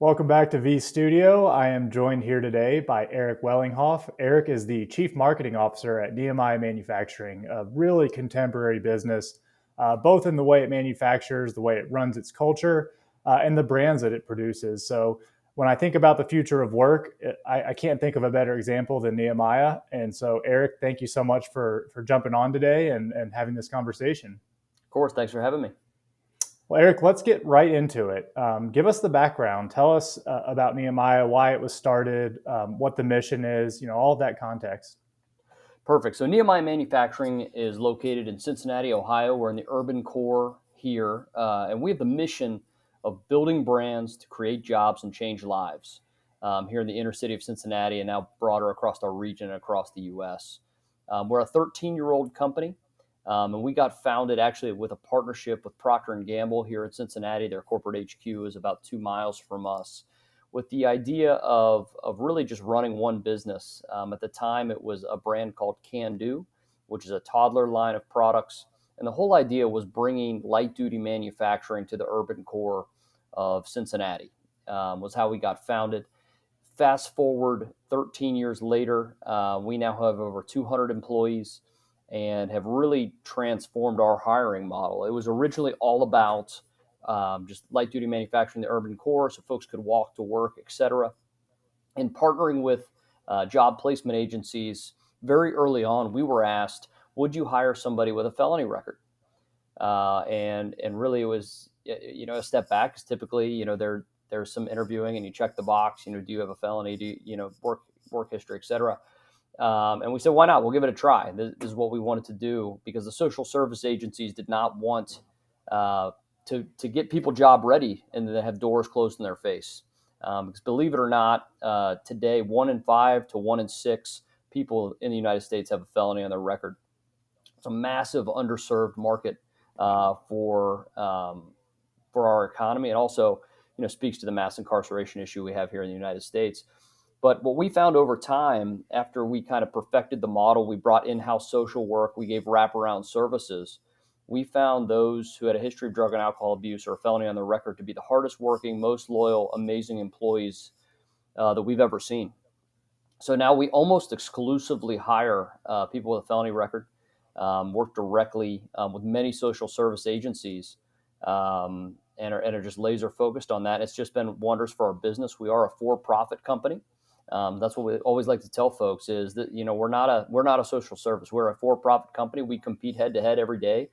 Welcome back to Vstudio. I am joined here today by Eric Wellinghoff. Eric is the Chief Marketing Officer at Nehemiah Manufacturing, a really contemporary business, both in the way it manufactures, the way it runs its culture, and the brands that it produces. So when I think about the future of work, I can't think of a better example than Nehemiah. And so, Eric, thank you so much for jumping on today and having this conversation. Of course, thanks for having me. Well, Eric, let's get right into it. Give us the background. Tell us about Nehemiah, why it was started, what the mission is, all of that context. Perfect. So Nehemiah Manufacturing is located in Cincinnati, Ohio. We're in the urban core here, and we have the mission of building brands to create jobs and change lives here in the inner city of Cincinnati and now broader across our region and across the U.S. We're a 13-year-old company, and we got founded actually with a partnership with Procter & Gamble here in Cincinnati. Their corporate HQ is about 2 miles from us, with the idea of really just running one business. At the time, it was a brand called Can Do, which is a toddler line of products. And the whole idea was bringing light-duty manufacturing to the urban core of Cincinnati, was how we got founded. Fast forward 13 years later, we now have over 200 employees and have really transformed our hiring model. It was originally all about just light duty manufacturing, the urban core, so folks could walk to work, et cetera. And partnering with job placement agencies, very early on, we were asked, would you hire somebody with a felony record? And really it was, a step back, because typically, there's some interviewing and you check the box, do you have a felony? Do you, work history, et cetera. And we said, why not? We'll give it a try. This is what we wanted to do, because the social service agencies did not want to get people job ready and then have doors closed in their face. Because believe it or not, today 1 in 5 to 1 in 6 people in the United States have a felony on their record. It's a massive underserved market for our economy, and also speaks to the mass incarceration issue we have here in the United States. But what we found over time, after we kind of perfected the model, we brought in-house social work, we gave wraparound services. We found those who had a history of drug and alcohol abuse or a felony on their record to be the hardest working, most loyal, amazing employees that we've ever seen. So now we almost exclusively hire people with a felony record, work directly with many social service agencies, and are just laser focused on that. It's just been wonders for our business. We are a for-profit company. That's what we always like to tell folks is that, we're not a social service. We're a for-profit company. We compete head to head every day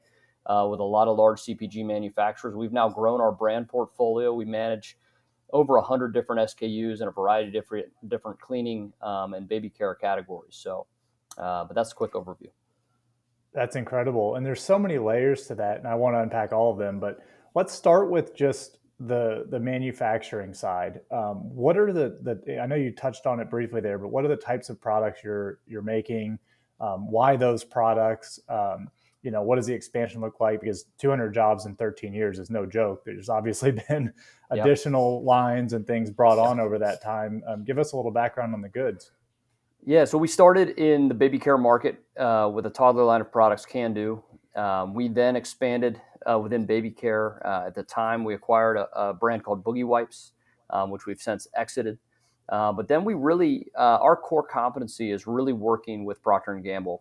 with a lot of large CPG manufacturers. We've now grown our brand portfolio. We manage over 100 different SKUs in a variety of different cleaning and baby care categories. So, but that's a quick overview. That's incredible. And there's so many layers to that, and I want to unpack all of them. But let's start with just the manufacturing side. What are I know you touched on it briefly there, but what are the types of products you're making? Why those products? What does the expansion look like? Because 200 jobs in 13 years is no joke. There's obviously been additional lines and things brought on over that time. Give us a little background on the goods. Yeah, so we started in the baby care market with a toddler line of products, Can Do. We then expanded within baby care. At the time, we acquired a brand called Boogie Wipes, which we've since exited. But then we really, our core competency is really working with Procter & Gamble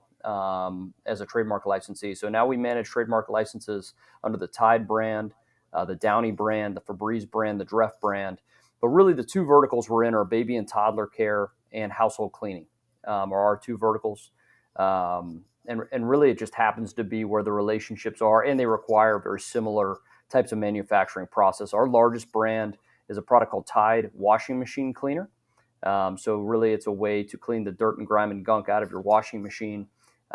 as a trademark licensee. So now we manage trademark licenses under the Tide brand, the Downy brand, the Febreze brand, the Dreft brand. But really the two verticals we're in are baby and toddler care and household cleaning are our two verticals. And really, it just happens to be where the relationships are, and they require very similar types of manufacturing process. Our largest brand is a product called Tide Washing Machine Cleaner. So really, it's a way to clean the dirt and grime and gunk out of your washing machine.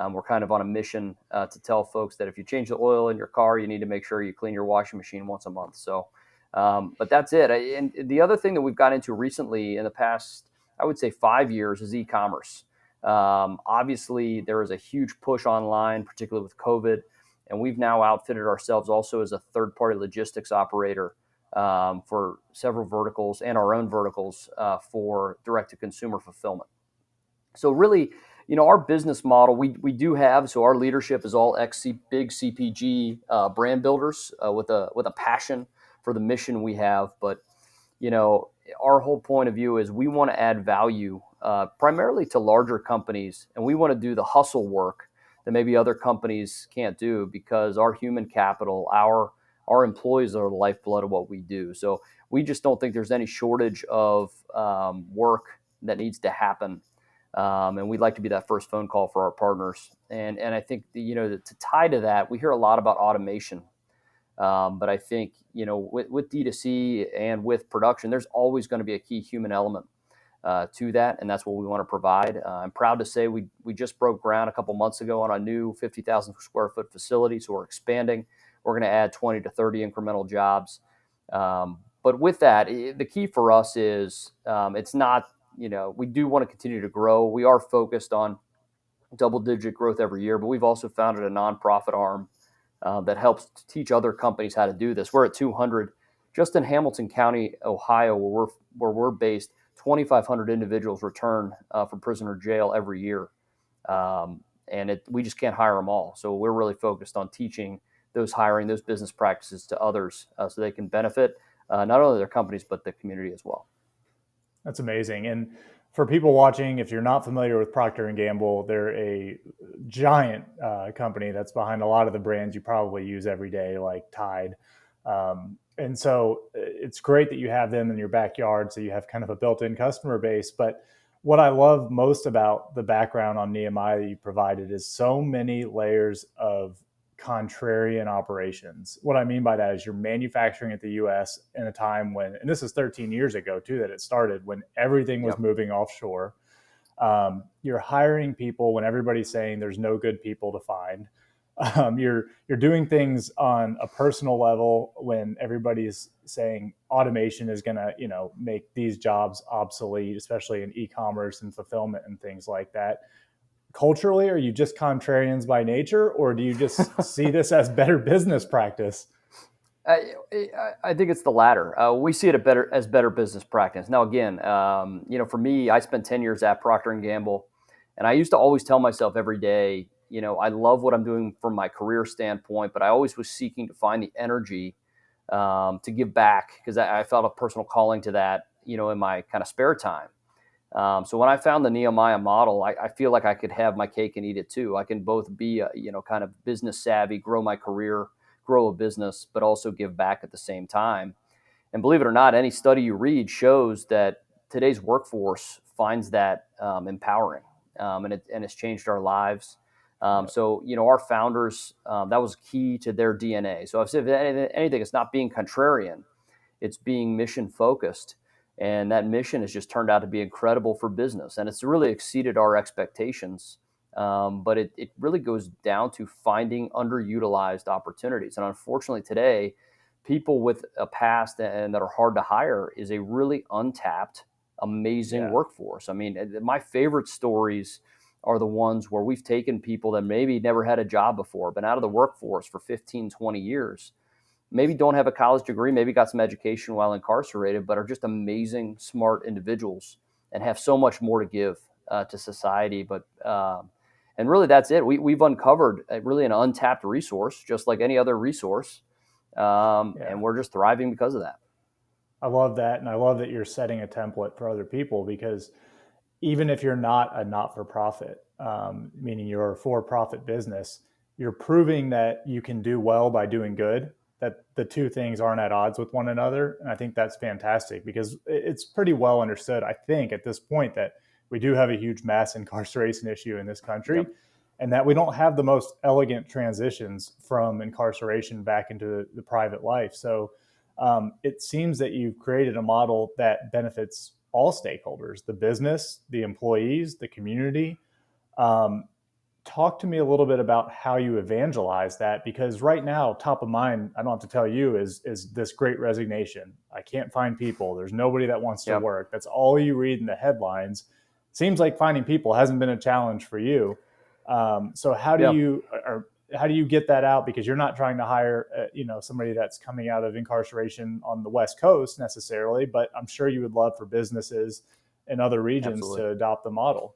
We're kind of on a mission to tell folks that if you change the oil in your car, you need to make sure you clean your washing machine once a month. So, but that's it. And the other thing that we've got into recently in the past, I would say 5 years, is e-commerce. Obviously, there is a huge push online, particularly with COVID, and we've now outfitted ourselves also as a third-party logistics operator for several verticals and our own verticals for direct-to-consumer fulfillment. So really, our business model, we do have, so our leadership is all big CPG brand builders with a passion for the mission we have. But our whole point of view is we want to add value primarily to larger companies, and we want to do the hustle work that maybe other companies can't do because our human capital, our employees are the lifeblood of what we do. So we just don't think there's any shortage of work that needs to happen. And we'd like to be that first phone call for our partners. And I think, to tie to that, we hear a lot about automation. But I think, with D2C and with production, there's always going to be a key human element to that. And that's what we want to provide. I'm proud to say we just broke ground a couple months ago on a new 50,000 square foot facility. So we're expanding. We're going to add 20 to 30 incremental jobs. But with that, the key for us is it's not, we do want to continue to grow. We are focused on double-digit growth every year, but we've also founded a nonprofit arm that helps to teach other companies how to do this. We're at 200, just in Hamilton County, Ohio, where we're based. 2,500 individuals return from prison or jail every year, and we just can't hire them all. So we're really focused on teaching those business practices to others so they can benefit not only their companies but the community as well. That's amazing. And for people watching, if you're not familiar with Procter & Gamble, they're a giant company that's behind a lot of the brands you probably use every day, like Tide. And so it's great that you have them in your backyard, so you have kind of a built-in customer base. But what I love most about the background on Nehemiah that you provided is so many layers of contrarian operations. What I mean by that is you're manufacturing at the US in a time when, and this is 13 years ago too, that it started, when everything was moving offshore. You're hiring people when everybody's saying there's no good people to find. You're doing things on a personal level when everybody's saying automation is going to, make these jobs obsolete, especially in e-commerce and fulfillment and things like that. Culturally, are you just contrarians by nature, or do you just see this as better business practice? I think it's the latter. We see it as better business practice. Now, again, for me, I spent 10 years at Procter & Gamble, and I used to always tell myself every day, I love what I'm doing from my career standpoint, but I always was seeking to find the energy to give back because I felt a personal calling to that, in my kind of spare time. So when I found the Nehemiah model, I feel like I could have my cake and eat it too. I can both be, kind of business savvy, grow my career, grow a business, but also give back at the same time. And believe it or not, any study you read shows that today's workforce finds that empowering, and it's changed our lives. So, our founders, that was key to their DNA. So I've said anything, it's not being contrarian, it's being mission focused. And that mission has just turned out to be incredible for business. And it's really exceeded our expectations. But it really goes down to finding underutilized opportunities. And unfortunately today, people with a past and that are hard to hire is a really untapped, amazing workforce. I mean, my favorite stories are the ones where we've taken people that maybe never had a job before, been out of the workforce for 15, 20 years, maybe don't have a college degree, maybe got some education while incarcerated, but are just amazing, smart individuals and have so much more to give to society. And really that's it. We've uncovered really an untapped resource, just like any other resource. And we're just thriving because of that. I love that. And I love that you're setting a template for other people, because even if you're not a not-for-profit, meaning you're a for-profit business, you're proving that you can do well by doing good, that the two things aren't at odds with one another. And I think that's fantastic, because it's pretty well understood, I think, at this point, that we do have a huge mass incarceration issue in this country, and that we don't have the most elegant transitions from incarceration back into the private life. So it seems that you've created a model that benefits all stakeholders, the business, the employees, the community. Talk to me a little bit about how you evangelize that, because right now, top of mind, I don't have to tell you, is this great resignation. I can't find people. There's nobody that wants to work. That's all you read in the headlines. Seems like finding people hasn't been a challenge for you. So how do you get that out? Because you're not trying to hire, somebody that's coming out of incarceration on the West Coast necessarily, but I'm sure you would love for businesses in other regions to adopt the model.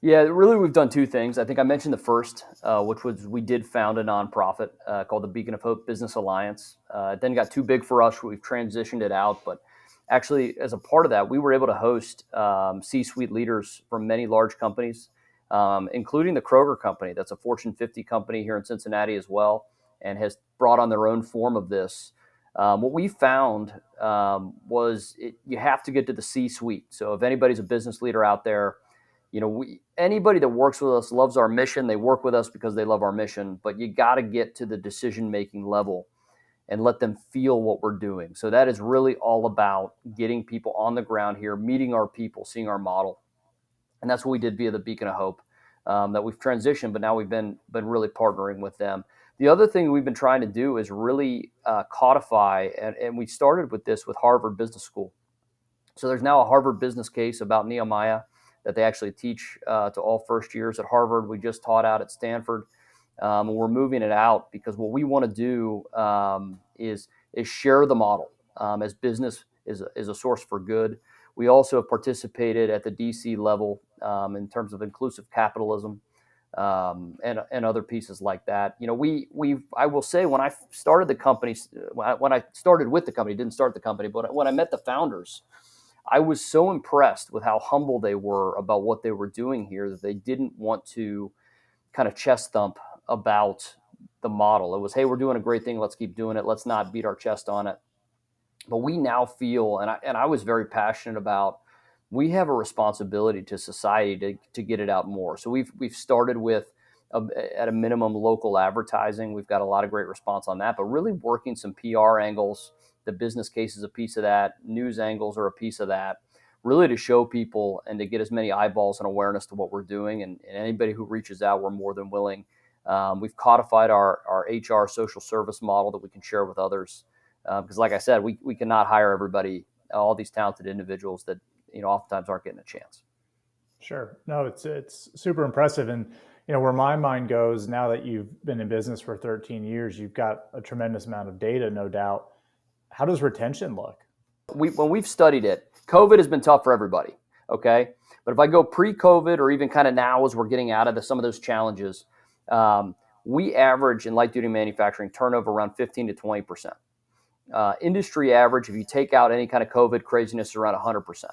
Yeah, really, we've done two things. I think I mentioned the first, which was we did found a nonprofit called the Beacon of Hope Business Alliance. It then got too big for us. We've transitioned it out, but Actually, as a part of that, we were able to host C-suite leaders from many large companies, including the Kroger company. That's a Fortune 50 company here in Cincinnati as well, and has brought on their own form of this. What we found was you have to get to the C-suite. So if anybody's a business leader out there, anybody that works with us loves our mission. They work with us because they love our mission, but you got to get to the decision-making level and let them feel what we're doing. So that is really all about getting people on the ground here, meeting our people, seeing our model. And that's what we did via the Beacon of Hope, that we've transitioned, but now we've been really partnering with them. The other thing we've been trying to do is really codify, and we started with this with Harvard Business School. So there's now a Harvard business case about Nehemiah that they actually teach to all first years at Harvard. We just taught out at Stanford. We're moving it out because what we want to do is share the model as business is a source for good. We also have participated at the DC level in terms of inclusive capitalism and other pieces like that. I will say when I started the company, when I started with the company, didn't start the company, but when I met the founders, I was so impressed with how humble they were about what they were doing here that they didn't want to kind of chest thump about the model. It was, hey, we're doing a great thing. Let's keep doing it. Let's not beat our chest on it. But we now feel, and I was very passionate about, we have a responsibility to society to get it out more. So we've started with, at a minimum, local advertising. We've got a lot of great response on that, but really working some PR angles. The business case is a piece of that. News angles are a piece of that, really to show people and to get as many eyeballs and awareness to what we're doing. And anybody who reaches out, we're more than willing. We've codified our HR social service model that we can share with others. Because like I said, we cannot hire everybody, all these talented individuals that, oftentimes aren't getting a chance. Sure. No, it's super impressive. And, where my mind goes now that you've been in business for 13 years, you've got a tremendous amount of data, no doubt. How does retention look? When we've studied it, COVID has been tough for everybody. Okay. But if I go pre-COVID or even kind of now as we're getting out of some of those challenges, we average in light duty manufacturing turnover around 15 to 20%. Industry average, if you take out any kind of COVID craziness, is around 100%.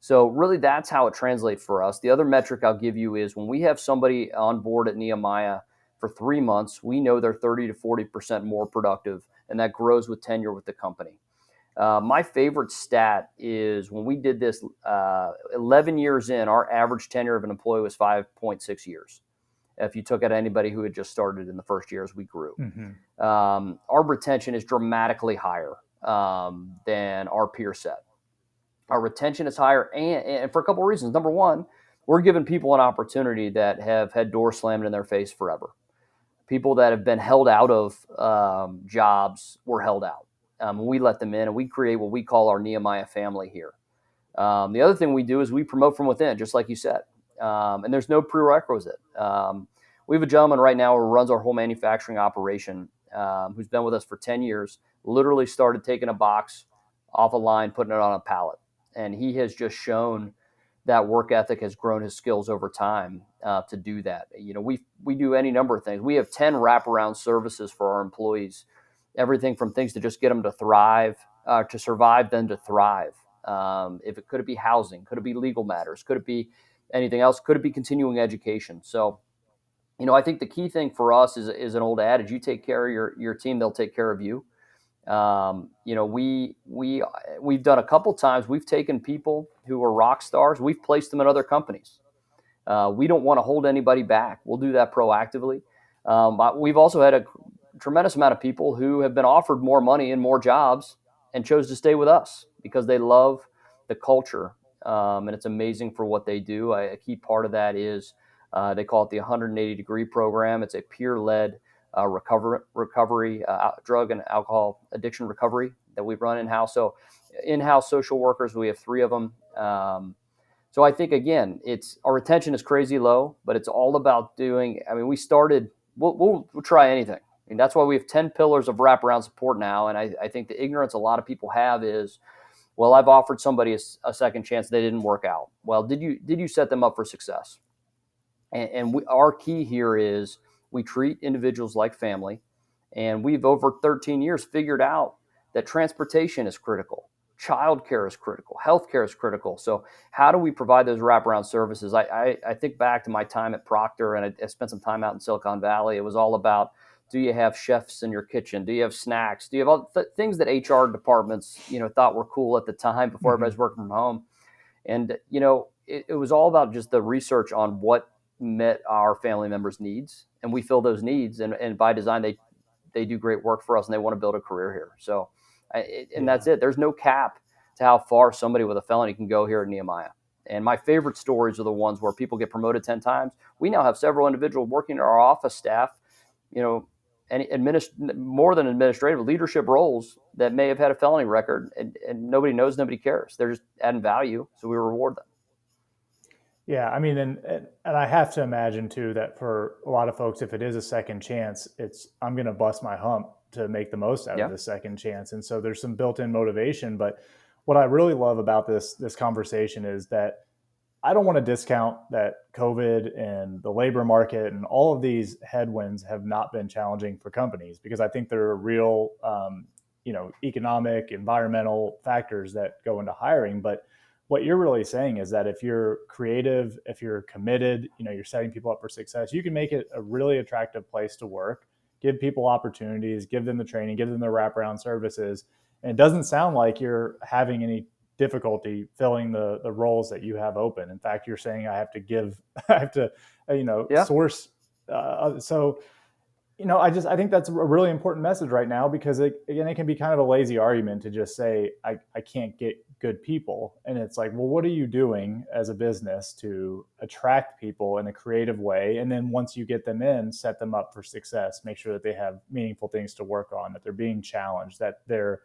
So really that's how it translates for us. The other metric I'll give you is when we have somebody on board at Nehemiah for 3 months, we know they're 30 to 40% more productive, and that grows with tenure with the company. My favorite stat is when we did this 11 years in, our average tenure of an employee was 5.6 years. If you took out anybody who had just started in the first year as we grew. Mm-hmm. Our retention is dramatically higher than our peer set. Our retention is higher, and for a couple of reasons. Number one, we're giving people an opportunity that have had doors slammed in their face forever. People that have been held out of jobs were held out. We let them in, and we create what we call our Nehemiah family here. The other thing we do is we promote from within, just like you said. And there's no prerequisite. We have a gentleman right now who runs our whole manufacturing operation, who's been with us for 10 years, literally started taking a box off a line, putting it on a pallet. And he has just shown that work ethic has grown his skills over time to do that. We do any number of things. We have 10 wraparound services for our employees, everything from things to just get them to thrive, to survive, then to thrive. If it could it be housing, could it be legal matters, could it be anything else, could it be continuing education? So, I think the key thing for us is an old adage: you take care of your team, they'll take care of you. We've done a couple times. We've taken people who are rock stars. We've placed them in other companies. We don't want to hold anybody back. We'll do that proactively. But we've also had a tremendous amount of people who have been offered more money and more jobs and chose to stay with us because they love the culture. And it's amazing for what they do. A key part of that is they call it the 180-degree program. It's a peer-led recovery, drug and alcohol addiction recovery that we run in-house. So in-house social workers, we have 3 of them. So I think, again, our retention is crazy low, but it's all about we started, we'll try anything. That's why we have 10 pillars of wraparound support now. And I think the ignorance a lot of people have is, well, I've offered somebody a second chance. They didn't work out. Well, did you set them up for success? And our key here is we treat individuals like family. And we've over 13 years figured out that transportation is critical. childcare is critical, healthcare is critical. So how do we provide those wraparound services? I think back to my time at Procter, and I spent some time out in Silicon Valley. It was all about, do you have chefs in your kitchen? Do you have snacks? Do you have all things that HR departments, thought were cool at the time before Hmm. everybody's working from home? And, it was all about just the research on what met our family members' needs. And we fill those needs. And by design, they do great work for us, and they want to build a career here. So, and that's Yeah. it. There's no cap to how far somebody with a felony can go here at Nehemiah. And my favorite stories are the ones where people get promoted 10 times. We now have several individuals working in our office staff, you know, and more than administrative leadership roles that may have had a felony record, and nobody knows, nobody cares. They're just adding value, so we reward them. Yeah, I mean, and I have to imagine too that for a lot of folks, if it is a second chance, it's I'm going to bust my hump to make the most out of Yeah, this second chance, and so there's some built-in motivation. But what I really love about this conversation is that I don't want to discount that COVID and the labor market and all of these headwinds have not been challenging for companies, because I think there are real, economic, environmental factors that go into hiring. But what you're really saying is that if you're creative, if you're committed, you're setting people up for success, you can make it a really attractive place to work, give people opportunities, give them the training, give them the wraparound services. And it doesn't sound like you're having any difficulty filling the roles that you have open. In fact, you're saying I have to give, I have to, yeah, source. So, I think that's a really important message right now, because it can be kind of a lazy argument to just say, I can't get good people. And it's like, well, what are you doing as a business to attract people in a creative way? And then once you get them in, set them up for success, make sure that they have meaningful things to work on, that they're being challenged, that they're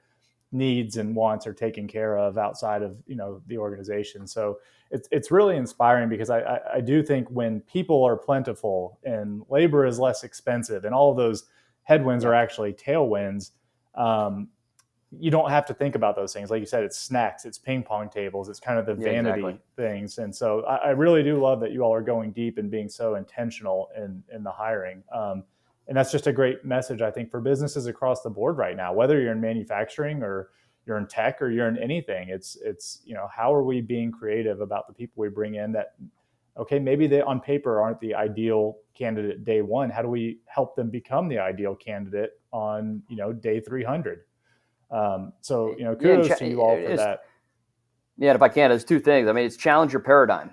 needs and wants are taken care of outside of the organization. So it's really inspiring, because I do think when people are plentiful and labor is less expensive and all of those headwinds yeah, are actually tailwinds, um, you don't have to think about those things. Like you said, it's snacks, it's ping pong tables, it's kind of the yeah, exactly. vanity things. And so I really do love that you all are going deep and being so intentional in the hiring. And that's just a great message, I think, for businesses across the board right now, whether you're in manufacturing or you're in tech or you're in anything. It's how are we being creative about the people we bring in that, okay, maybe they on paper aren't the ideal candidate day one. How do we help them become the ideal candidate on day 300? Yeah, and Kudos to you all for that. yeah, and if I can, there's two things. I mean, it's challenge your paradigm.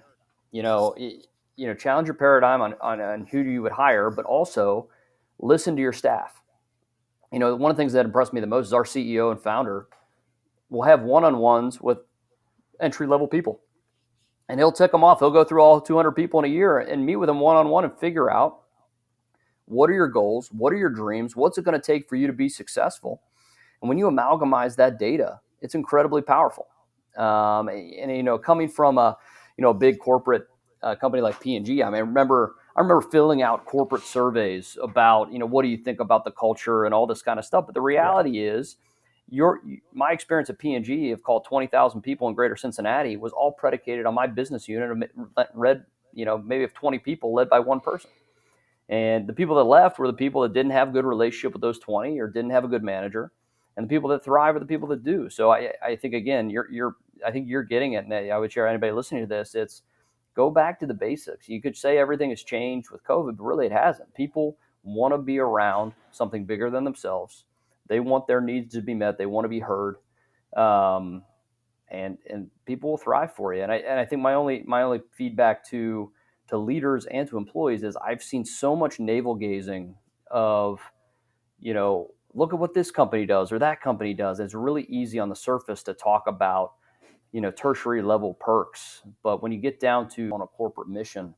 Challenge your paradigm on who you would hire, but also listen to your staff. One of the things that impressed me the most is our CEO and founder will have one-on-ones with entry-level people, and he'll tick them off. He'll go through all 200 people in a year and meet with them one-on-one and figure out, what are your goals, what are your dreams, what's it going to take for you to be successful. And when you amalgamize that data, it's incredibly powerful. Coming from a big corporate company like P&G, I mean, I remember filling out corporate surveys about, what do you think about the culture and all this kind of stuff. But the Yeah. reality is, my experience at P&G of called 20,000 people in Greater Cincinnati was all predicated on my business unit, read, maybe of 20 people led by one person. And the people that left were the people that didn't have a good relationship with those 20 or didn't have a good manager. And the people that thrive are the people that do. So I think, again, I think you're getting it. And I would share anybody listening to this. It's go back to the basics. You could say everything has changed with COVID, but really it hasn't. People want to be around something bigger than themselves. They want their needs to be met. They want to be heard. Um, and people will thrive for you. And I think my only feedback to leaders and to employees is I've seen so much navel gazing of, look at what this company does or that company does. It's really easy on the surface to talk about, tertiary level perks. But when you get down to on a corporate mission,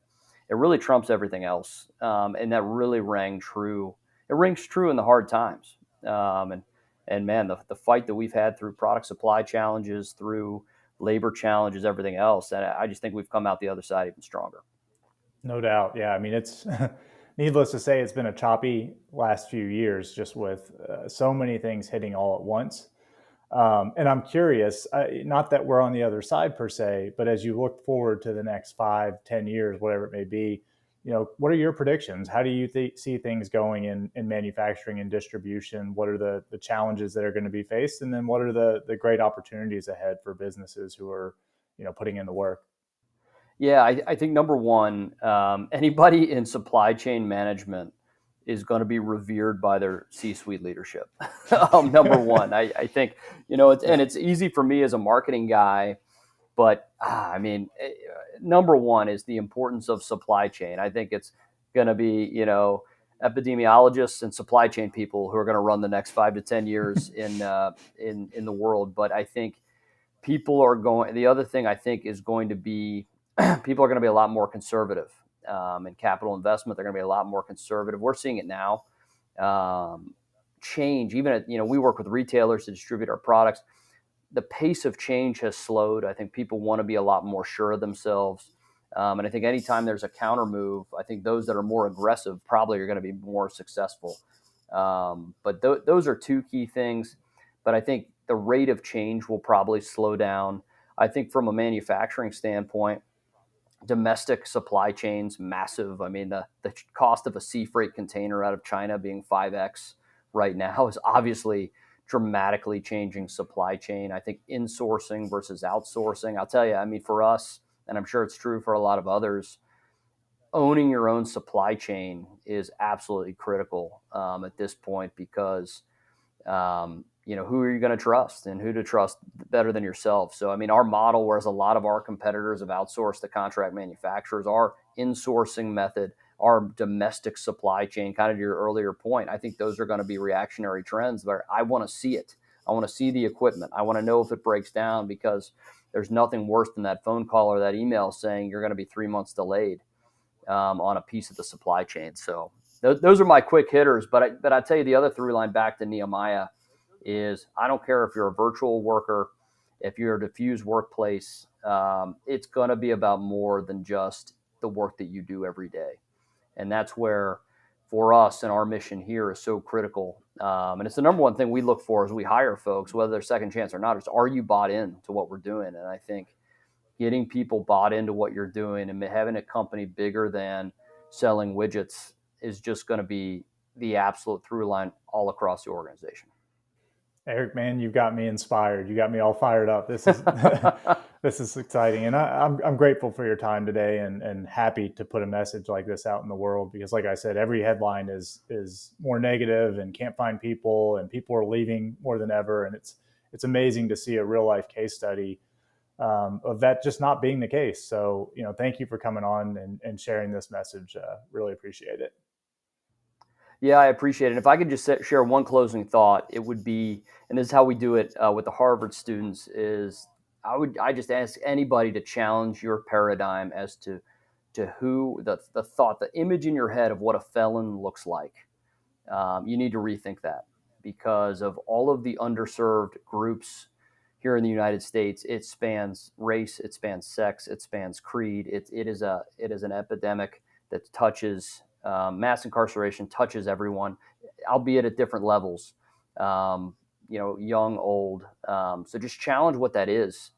it really trumps everything else. And that really rang true. It rings true in the hard times. And man, the fight that we've had through product supply challenges, through labor challenges, everything else, and I just think we've come out the other side even stronger. No doubt. Yeah. I mean, it's needless to say, it's been a choppy last few years, just with so many things hitting all at once. And I'm curious, not that we're on the other side per se, but as you look forward to the next 5, 10 years, whatever it may be, what are your predictions? How do you see things going in manufacturing and distribution? What are the challenges that are going to be faced? And then what are the great opportunities ahead for businesses who are, putting in the work? Yeah, I think number one, anybody in supply chain management is going to be revered by their C-suite leadership. Number one, I think, Yeah. it's easy for me as a marketing guy, but I mean, number one is the importance of supply chain. I think it's going to be, epidemiologists and supply chain people who are going to run the next 5 to 10 years in the world. But I think people are going. The other thing I think is going to be people are going to be a lot more conservative in capital investment. They're going to be a lot more conservative. We're seeing it now. Change, even at, we work with retailers to distribute our products. The pace of change has slowed. I think people want to be a lot more sure of themselves. And I think anytime there's a counter move, I think those that are more aggressive probably are going to be more successful. But those are two key things. But I think the rate of change will probably slow down. I think from a manufacturing standpoint, domestic supply chains, massive. I mean, the cost of a sea freight container out of China being 5x right now is obviously dramatically changing supply chain. I think insourcing versus outsourcing. I'll tell you, I mean, for us, and I'm sure it's true for a lot of others, owning your own supply chain is absolutely critical at this point because who are you going to trust and who to trust better than yourself? So, I mean, our model, whereas a lot of our competitors have outsourced to contract manufacturers, our insourcing method, our domestic supply chain, kind of to your earlier point, I think those are going to be reactionary trends where I want to see it. I want to see the equipment. I want to know if it breaks down because there's nothing worse than that phone call or that email saying you're going to be 3 months delayed on a piece of the supply chain. So those are my quick hitters. But I tell you, the other through line back to Nehemiah is I don't care if you're a virtual worker, if you're a diffused workplace, it's going to be about more than just the work that you do every day. And that's where, for us and our mission here is so critical. And it's the number one thing we look for as we hire folks, whether they're second chance or not, is are you bought in to what we're doing? And I think getting people bought into what you're doing and having a company bigger than selling widgets is just going to be the absolute through line all across the organization. Eric, man, you've got me inspired. You got me all fired up. This is this is exciting, and I'm grateful for your time today, and happy to put a message like this out in the world because, like I said, every headline is more negative and can't find people, and people are leaving more than ever, and it's amazing to see a real life case study of that just not being the case. So, thank you for coming on and sharing this message. Really appreciate it. Yeah, I appreciate it. If I could just share one closing thought, it would be, and this is how we do it with the Harvard students, is I just ask anybody to challenge your paradigm as to who the thought, the image in your head of what a felon looks like. You need to rethink that because of all of the underserved groups here in the United States. It spans race, it spans sex, it spans creed. It is an epidemic that touches mass incarceration, touches everyone, albeit at different levels. Young, old. So just challenge what that is,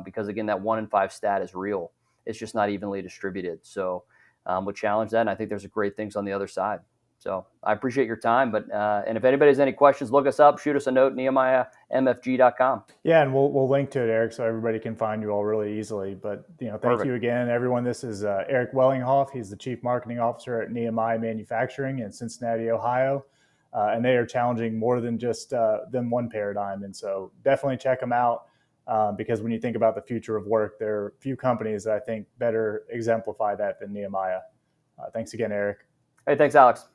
because again, that 1 in 5 stat is real. It's just not evenly distributed. So we'll challenge that, and I think there's great things on the other side. So I appreciate your time, and if anybody has any questions, look us up, shoot us a note, NehemiahMFG.com. Yeah, and we'll link to it, Eric, so everybody can find you all really easily. But thank Perfect. you again, everyone. This is Eric Wellinghoff. He's the Chief Marketing Officer at Nehemiah Manufacturing in Cincinnati, Ohio, and they are challenging more than just than one paradigm. And so definitely check them out because when you think about the future of work, there are few companies that I think better exemplify that than Nehemiah. Thanks again, Eric. Hey, thanks, Alex.